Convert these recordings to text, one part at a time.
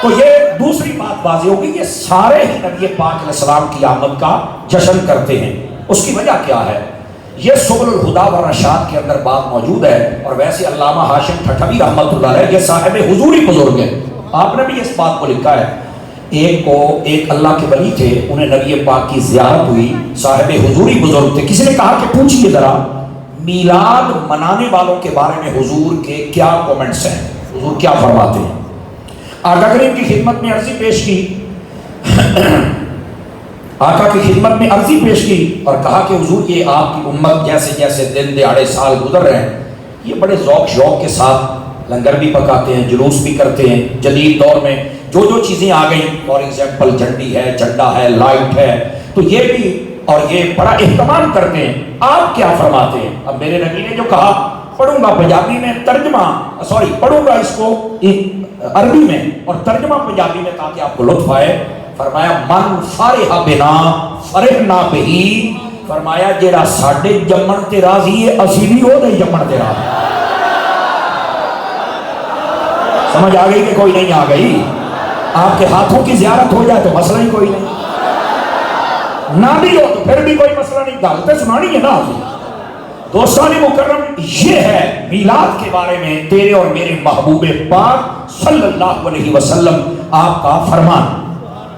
تو یہ دوسری بات واضح ہوگی، یہ سارے ہی نبی پاک علیہ السلام کی آمد کا جشن کرتے ہیں۔ اس کی وجہ کیا ہے؟ یہ سبل الہدی و رشاد کے اندر بات موجود ہے، اور ویسے علامہ ہاشم ٹھٹھوی رحمۃ اللہ علیہ یہ صاحب حضوری بزرگ ہیں، آپ نے بھی اس بات کو لکھا ہے۔ ایک اللہ کے ولی تھے، انہیں نبی پاک کی زیارت ہوئی، صاحب حضوری بزرگ تھے۔ کسی نے کہا کہ پوچھئے ذرا میلاد منانے والوں کے بارے میں حضور کے کیا کومنٹس ہیں، حضور کیا فرماتے ہیں؟ آقا کریم کی خدمت میں عرضی پیش کی، آقا کی خدمت میں عرضی پیش کی اور کہا کہ حضور یہ آپ کی امت جیسے جیسے دن دہاڑے سال گزر رہے ہیں، یہ بڑے ذوق شوق کے ساتھ لنگر بھی پکاتے ہیں، جلوس بھی کرتے ہیں۔ جدید دور میں جو جو چیزیں آ گئیں، فار ایگزامپل جھنڈی ہے، جھنڈا ہے، لائٹ ہے، تو یہ بھی اور یہ بڑا اہتمام کرتے ہیں۔ آپ کیا فرماتے ہیں؟ اب میرے نبی نے جو کہا، پڑھوں گا پنجابی میں پڑھوں گا اس کو عربی میں اور ترجمہ پنجابی میں تاکہ آپ کو لطف آئے۔ فرمایا من فرح بنا فرحنا بہی، فرمایا جیڑا ساڈے جمن تے راضی ہے اسی بھی ہو دے جمن تے راضی۔ سمجھ آ گئی کہ کوئی نہیں آ گئی؟ آپ کے ہاتھوں کی زیارت ہو جائے تو مسئلہ ہی کوئی نہیں، نہ بھی ہو تو پھر بھی کوئی مسئلہ نہیں، دعوتیں سنانی ہے نا۔ دوستان مکرم، یہ ہے میلاد کے بارے میں تیرے اور میرے محبوب پاک صلی اللہ علیہ وسلم آپ کا فرمان۔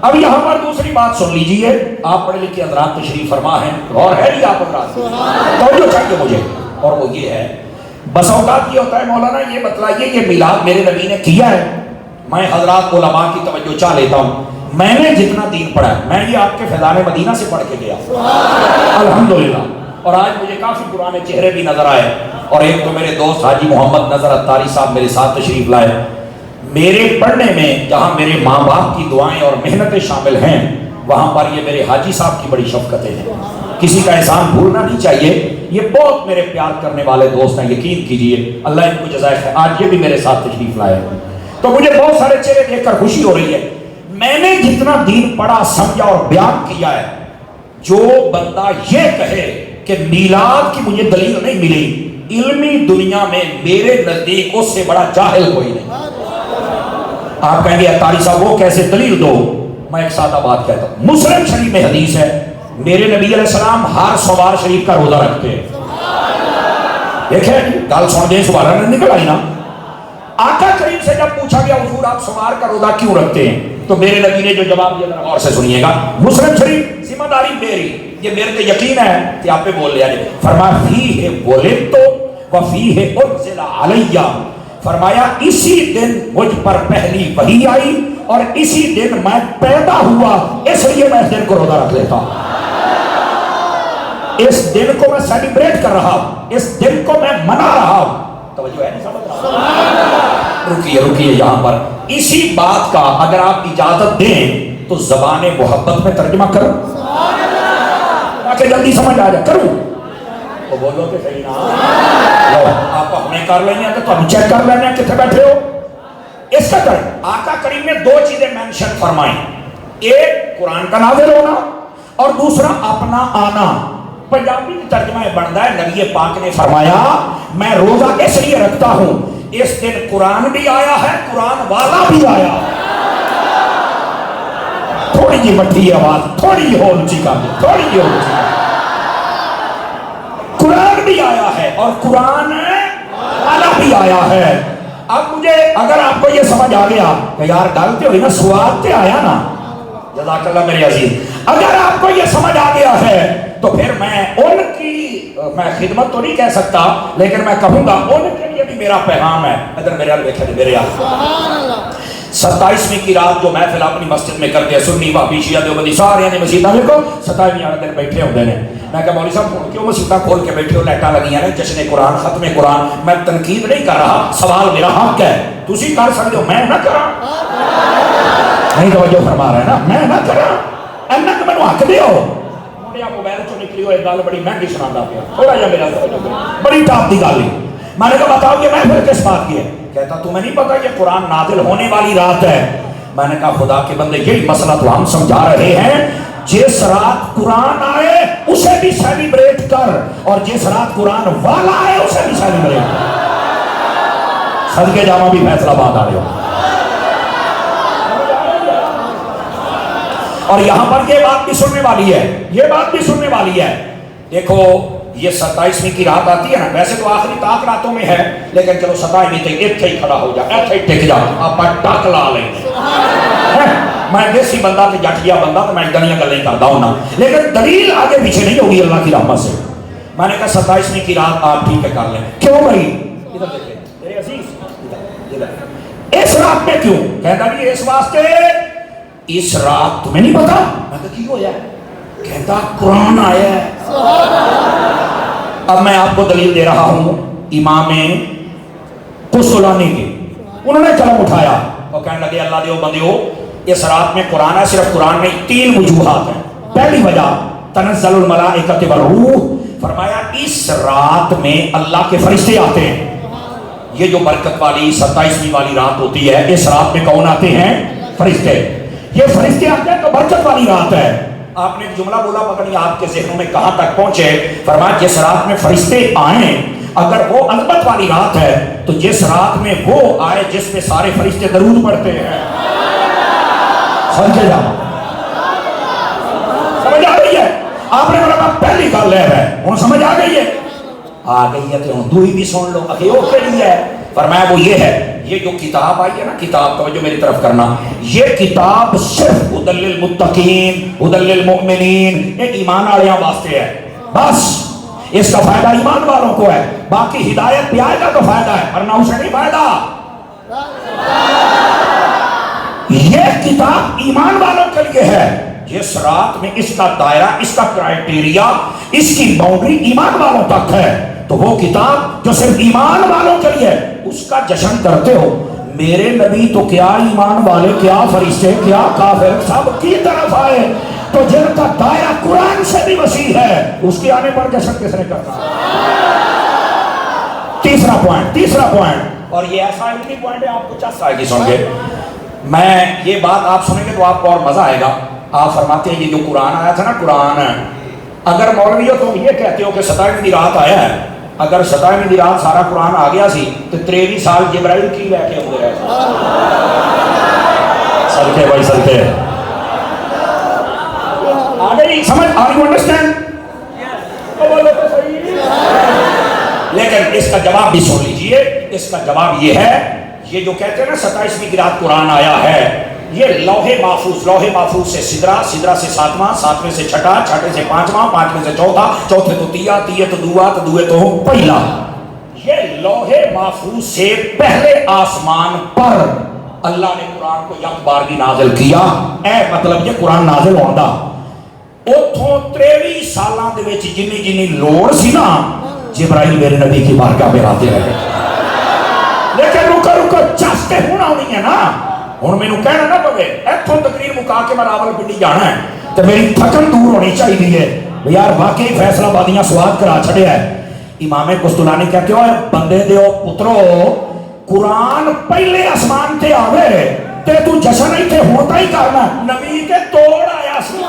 اب یہاں پر دوسری بات سن لیجئے، آپ پڑھے لکھے حضرات تشریف فرما ہیں اور ہے نہیں آپ حضرات توجہ چاہیے مجھے، اور وہ یہ ہے بس اوقات یہ ہوتا ہے مولانا یہ بتلائیے یہ میلاد میرے نبی نے کیا ہے؟ میں حضرات علماء کی توجہ چاہ لیتا ہوں، میں نے جتنا دین پڑھا ہے، میں یہ آپ کے فیضان مدینہ سے پڑھ کے گیا الحمدللہ، اور آج مجھے کافی پرانے چہرے بھی نظر آئے، اور ایک تو میرے دوست حاجی محمد نظر اتاری صاحب میرے ساتھ تشریف لائے۔ میرے پڑھنے میں جہاں میرے ماں باپ کی دعائیں اور محنتیں شامل ہیں، وہاں پر یہ میرے حاجی صاحب کی بڑی شفقتیں ہیں، کسی کا احسان بھولنا نہیں چاہیے، یہ بہت میرے پیار کرنے والے دوست ہیں، یقین کیجئے اللہ ان کو جزائے خیر۔ آج یہ بھی میرے ساتھ تشریف لائے، تو مجھے بہت سارے چہرے دیکھ کر خوشی ہو رہی ہے۔ میں نے جتنا دین پڑھا سمجھا اور بیان کیا ہے، جو بندہ یہ کہے کہ میلاد کی مجھے دلیل نہیں ملی، علمی دنیا میں میرے نزدیک اس سے بڑا جاہل کوئی نہیں۔ آپ کہیں گے اتاری صاحب وہ کیسے دلیل دو؟ میں ایک سادہ بات کہتا ہوں، مسلم شریف میں حدیث ہے، میرے نبی علیہ السلام ہر سوار شریف کا روزہ رکھتے ہیں۔ دیکھیں گال سن دیں سوارہ نے نکل آئی نا۔ آقا کریم سے جب پوچھا گیا حضور آپ سوار کا روزہ کیوں رکھتے ہیں، تو میرے نبی نے جو جواب دیا غور سے سنیے گا، مسلم شریف ذمہ داری میری، یہ میرے تے یقین ہے کہ آپ پہ بول لیا جائے۔ فرمایا فیہ ولدت وفیہ انزل علیہ، فرمایا اسی دن مجھ پر پہلی وحی آئی اور اسی دن میں پیدا ہوا، اس لیے میں اس دن کو روزہ رکھ لیتا ہوں، اس دن کو میں سیلیبریٹ کر رہا ہوں، اس دن کو میں منا رہا ہوں۔ توجہ ہے نہیں سمجھ رہا؟ رکیے یہاں پر اسی بات کا اگر آپ اجازت دیں تو زبان محبت میں ترجمہ کروں تاکہ جلدی سمجھ آ جائے، کروں تو بولو کہ صحیح نا، لو آپ ہمیں کر لینے ہیں تو ہم چیک کر لینے ہیں کتنے بیٹھے ہو۔ اس کا کریں آقا کریم نے دو چیزیں مینشن فرمائیں، ایک قرآن کا نازل ہونا اور دوسرا اپنا آنا۔ پنجابی میں ترجمہ بنتا ہے نبی پاک نے فرمایا میں روزہ اس لیے رکھتا ہوں، اس دن قرآن بھی آیا ہے، قرآن والا بھی آیا۔ تھوڑی جی مٹھی آواز، تھوڑی جی ہو اونچی کر دیں، تھوڑی جی اونچی، قرآن بھی آیا ہے اور قرآن والا بھی آیا ہے۔ اب مجھے اگر آپ کو یہ سمجھ آ گیا کہ یار ڈالتے ہوئی نا سواد تے آیا نا، جزاک اللہ میرے عزیز، اگر آپ کو یہ سمجھ آ گیا ہے تو پھر میں ان کی میں خدمت تو نہیں کہہ سکتا لیکن میں کہوں گا ان کے لیے بھی میرا پیغام ہے۔ ادھر میرے حال دیکھا میرے حال 27ویں کی رات جو محفل اپنی مسجد میں کرتے ہیں، سنی وہابی شیعہ دیوبندی سارے نے مسجداں دیکھو 27ویں والے دن بیٹھے ہوتے ہیں۔ میں کہا مولوی صاحب کیوں مسجداں کھول کے بیٹھے ہو، لائٹاں لگی ہیں جشن قرآن ختم قرآن، میں تنقید نہیں کر رہا، سوال میرا حق ہے، تسی کر سکتے ہو میں نہ کرا، نہیں توجہ فرما رہے ہیں نا، میں نہ کرا اینا کہ میں حق دے ہو۔ مڑیا موبائل چوں نکلی ہوئے گل بڑی مہنگی سناتا پیا، تھوڑا جا میرا بڑی ٹاپ دی گل ہے۔ میں نے کہا بتاؤ یہ محفل کس بات کی ہے؟ کہتا تمہیں نہیں پتا یہ قرآن نازل ہونے والی رات ہے؟ میں نے کہا خدا کے بندے یہی مسئلہ تو ہم سمجھا رہے ہیں، جس رات قرآن آئے اسے بھی سیلیبریٹ کر اور جس رات قرآن والا آئے اسے بھی سیلیبریٹ کر۔ صدقے جامع بھی فیصلہ بات آ رہے ہو، اور یہاں پر یہ بات بھی سننے والی ہے، یہ بات بھی سننے والی ہے. دیکھو یہ 27ویں کی رات آتی ہے نا، ویسے تو آخری طاق راتوں میں ہے، لیکن چلو 27ویں تے ایتھے ہی کھڑا ہو جا، ایتھے ہی ٹک جا، آپ ٹک لا لیں گے. میں دیسی بندہ تے جٹ گیا بندہ تو میں ادھر گلیں کرتا ہوں نا، لیکن دلیل آگے پیچھے نہیں ہوگی اللہ کی رحمت سے. میں نے کہا 27ویں کی رات آپ ٹھیک ہے کر لیں. کیوں بھائی؟ ادھر دیکھیں میرے عزیز، اس رات میں کیوں؟ کہتا نہیں اس واسطے اس رات تمہیں نہیں پتا. میں کہا کی ہوا ہے؟ کہتا قرآن آیا ہے. اب میں آپ کو دلیل دے رہا ہوں امام قسطلانی کی. انہوں نے قلم اٹھایا اور کہنے لگے اللہ دیو بندیو اس رات میں قرآن ہے. صرف قرآن میں 3 وجوہات ہیں. پہلی وجہ تنزل الملائکۃ والروح، فرمایا اس رات میں اللہ کے فرشتے آتے ہیں. یہ جو برکت والی 27ویں والی رات ہوتی ہے، اس رات میں کون آتے ہیں؟ فرشتے. یہ فرشتے آتے ہیں تو برکت والی رات ہے. آپ نے ایک جملہ بولا پتہ نہیں آپ کے ذہنوں میں کہاں تک پہنچے. فرمایا جس رات میں فرشتے آئیں، اگر وہ عظمت والی رات ہے تو جس رات میں وہ آئے جس میں سارے فرشتے درود پڑھتے ہیں. سمجھے جاؤ، سمجھ آ گئی ہے؟ آپ نے بولا پہلی گل ہے، ہوں سمجھ آ گئی ہے؟ آ گئی ہے تو دوئی بھی سن لو. اخی وہ کے لیے ہے. فرمایا وہ یہ ہے، یہ جو کتاب آئی ہے نا، کتاب توجہ میری طرف کرنا، یہ کتاب صرف ہدی للمتقین ہدی للمؤمنین، ایک ایمان والوں واسطے ہے. بس اس کا فائدہ ایمان والوں کو ہے، باقی ہدایت بھی آئے گا تو فائدہ ہے، ورنہ اسے نہیں فائدہ. یہ کتاب ایمان والوں کے لیے ہے. جس رات میں اس کا دائرہ، اس کا کرائٹیریا، اس کی باؤنڈری ایمان والوں تک ہے، تو وہ کتاب جو صرف ایمان والوں کے لیے اس کا جشن کرتے ہو. میرے نبی تو کیا ایمان والے، کیا فرشتے، کیا کافر سب کی طرف آئے، تو جن کا دائرہ قرآن سے بھی وسیع ہے اس کے آنے پر جشن کس نے کرنا. تیسرا پوائنٹ، اور یہ ایسا ایک پوائنٹ ہے آپ کو چس آئے گی سن کے. میں یہ بات آپ سنیں گے تو آپ کو اور مزہ آئے گا. آپ فرماتے ہیں یہ جو قرآن آیا تھا نا، قرآن اگر مولوی ہو تم یہ کہتے ہو کہ 27ویں رات آیا ہے، اگر 27ویں رات سارا قرآن آ گیا سی تو 23 سال جبرائیل کی لے کے ہوئے رہے. صدقے بھائی صدقے. آگئی سمجھ؟ Are you understand? لیکن اس کا جواب بھی سن لیجئے. اس کا جواب یہ ہے، یہ جو کہتے ہیں نا 27ویں کی رات قرآن آیا ہے، یہ لوح محفوظ سے سدرہ سے 7واں، 7ویں سے 6ٹھا، 6ٹھے سے 5واں، 5ویں سے 4تھا، 4تھے تو 3، 3 تو 2، تو 2 تو پہلا. یہ لوح محفوظ سے پہلے آسمان پر اللہ نے قرآن کو یک بار بھی نازل کیا. اے مطلب یہ قرآن نازل ہوتا اتھوں 23 سالاں دے وچ جنی لوڑ سی نا، جبرائیل میرے نبی کی بارگاہ میں آتے رہے. لیکن رکو چستے ہونا ہونی ہے نا. ہوں مینوں کہنا نہ پوے اتوں تقریر مکا کے میں راولپنڈی جانا ہے تو میری تھکن دور ہونی چاہیے. یار واقعی فیصلہ بادیاں سواد کرا چھڑیا ہے. امام قسطلانی کہتے ہو بندے دیو پترو، قرآن پہلے آسمان تے آوے تے تو جشن ایتھے ہوتا ہی کرنا. نبی کے توڑ آیا سی.